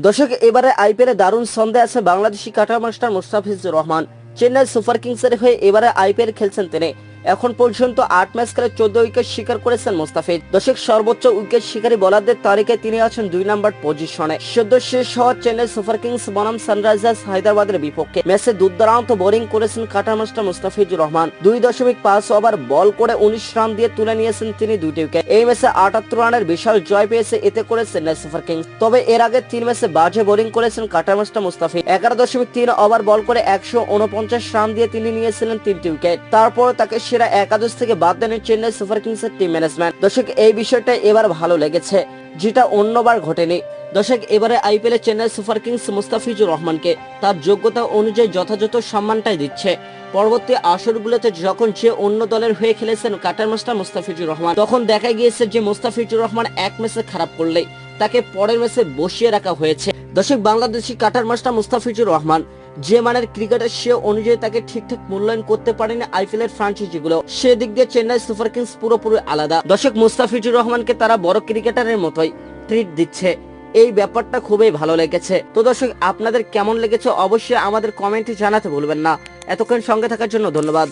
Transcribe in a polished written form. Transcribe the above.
দর্শক, এবারে আইপিএলে দারুণ ছন্দে আছে বাংলাদেশি cutter master Mustafizur Rahman. Chennai super কিংসের হয়ে এবারে আইপিএল খেলছেন তিনি। এখন পর্যন্ত 8 ম্যাচ খেলে 14 উইকেট শিকার করেছেন মুস্তাফিজ। দর্শক, সর্বোচ্চ উইকেট শিকারী বোলারদের তালিকায় তিনি আছেন 2 নম্বর পজিশনে। সদ্য শেষ হওয়া চেন্নাই সুপার কিংস বনাম সানরাইজার্স হায়দ্রাবাদের বিপক্ষে ম্যাচে দুর্দান্ত বোলিং করেছেন cutter master Mustafizur Rahman. 2.5 over ball করে 19 রান দিয়ে তুলে নিয়েছেন তিনি 2টি উইকেট। এই ম্যাচে 78 রানের বিশাল জয় পেয়েছে এতে করে চেন্নাই সুপার কিংস। তবে এর আগে 3 ম্যাচে বাজে বোলিং করেছেন cutter master Mustafiz. 11.3 over ball করে 149 রান দিয়ে তিনি নিয়েছিলেন 3টি উইকেট। তারপর তাকে সেরা একাদশ থেকে বাদ দেন চেন্নাই সুপার কিংসের টিম ম্যানেজমেন্ট। দর্শক, এই বিষয়টা এবার ভালো লেগেছে, যেটা অন্যবার ঘটেনি। দর্শক, এবারে আইপিএলে চেন্নাই সুপার কিংস মুস্তাফিজুর রহমানকে তার যোগ্যতা অনুযায়ী যথাযথ সম্মানটাই দিচ্ছে। পরবর্তী আসরগুলোতে যখন যে অন্য দলের হয়ে খেলেছেন কাটার মাস্টার মুস্তাফিজুর রহমান, তখন দেখা গিয়েছে যে মুস্তাফিজুর রহমান এক ম্যাচে খারাপ করলেই তাকে পরের ম্যাচে বসিয়ে রাখা হয়েছে। দর্শক, বাংলাদেশি কাটার মাস্টার মুস্তাফিজুর রহমান যে মানের ক্রিকেটার, সে অনুযায়ী তাকে ঠিকঠাক মূল্যায়ন করতে পারেনি আইপিএল এর ফ্রাঞ্চাইজিগুলো। সেদিক দিয়ে চেন্নাই সুপার কিংস পুরোপুরি আলাদা। দর্শক, মুস্তাফিজুর রহমানকে তারা বড় ক্রিকেটারের মতোই ট্রিট দিচ্ছে, এই ব্যাপারটা খুবই ভালো লেগেছে। তো দর্শক, আপনাদের কেমন লেগেছে অবশ্যই আমাদের কমেন্টে জানাতে ভুলবেন না। এতক্ষণ সঙ্গে থাকার জন্য ধন্যবাদ।